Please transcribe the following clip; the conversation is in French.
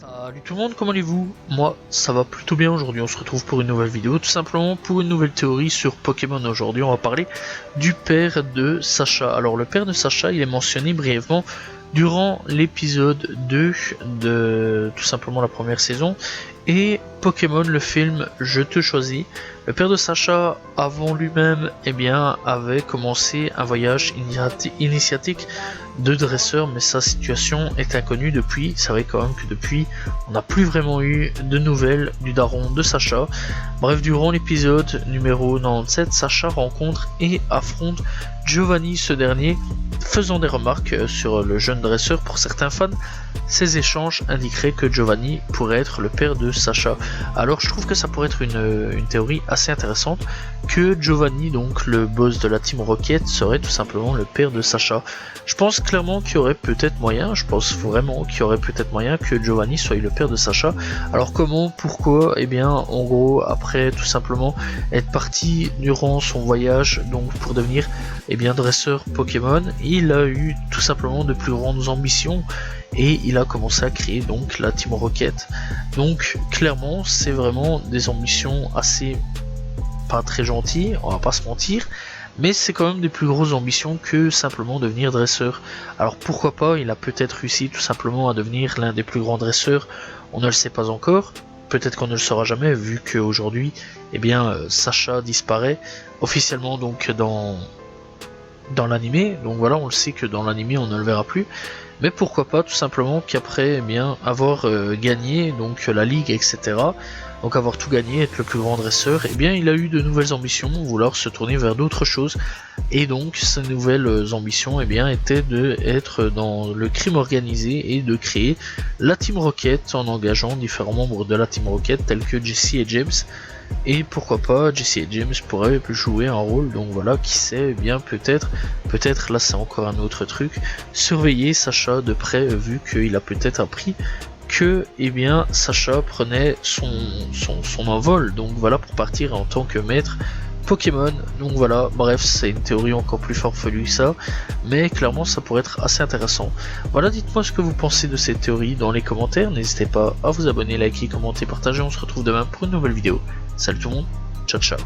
Salut tout le monde, comment allez-vous? Moi ça va plutôt bien. Aujourd'hui on se retrouve pour une nouvelle vidéo, tout simplement pour une nouvelle théorie sur Pokémon. Aujourd'hui on va parler du père de Sacha. Alors le père de Sacha, il est mentionné brièvement durant l'épisode 2 de tout simplement la première saison, et Pokémon le film Je te choisis. Le père de Sacha, avant lui-même, avait commencé un voyage initiatique de dresseur, mais sa situation est inconnue depuis. C'est vrai quand même que depuis, on n'a plus vraiment eu de nouvelles du daron de Sacha. Bref, durant l'épisode numéro 97, Sacha rencontre et affronte Giovanni, ce dernier faisant des remarques sur le jeune dresseur. Pour certains fans, ces échanges indiqueraient que Giovanni pourrait être le père de Sacha. Alors je trouve que ça pourrait être une théorie assez intéressante, que Giovanni, donc le boss de la Team Rocket, serait tout simplement le père de Sacha. Je pense clairement qu'il y aurait peut-être moyen, je pense vraiment qu'il y aurait peut-être moyen que Giovanni soit le père de Sacha. Alors comment, pourquoi? En gros, après tout simplement être parti durant son voyage donc pour devenir dresseur Pokémon, il a eu tout simplement de plus grandes ambitions et il a commencé à créer donc la Team Rocket. Donc clairement c'est vraiment des ambitions assez pas très gentilles, on va pas se mentir, mais c'est quand même des plus grosses ambitions que simplement devenir dresseur. Alors pourquoi pas, il a peut-être réussi tout simplement à devenir l'un des plus grands dresseurs, on ne le sait pas encore. Peut-être qu'on ne le saura jamais, vu qu'aujourd'hui Sacha disparaît officiellement donc dans l'animé. Donc voilà, on le sait que dans l'animé on ne le verra plus. Mais pourquoi pas tout simplement qu'après avoir gagné donc la ligue, etc., donc avoir tout gagné, être le plus grand dresseur, il a eu de nouvelles ambitions, vouloir se tourner vers d'autres choses. Et donc ces nouvelles ambitions étaient d'être dans le crime organisé et de créer la Team Rocket en engageant différents membres de la Team Rocket tels que Jesse et James. Et pourquoi pas Jesse et James pourraient jouer un rôle, donc voilà, qui sait, peut-être là c'est encore un autre truc, surveiller Sacha de près, vu qu'il a peut-être appris que Sacha prenait son envol, donc voilà, pour partir en tant que maître Pokémon. Donc voilà, bref, c'est une théorie encore plus farfelue que ça, mais clairement ça pourrait être assez intéressant. Voilà, dites-moi ce que vous pensez de cette théorie dans les commentaires, n'hésitez pas à vous abonner, liker, commenter, partager. On se retrouve demain pour une nouvelle vidéo. Salut tout le monde, ciao ciao.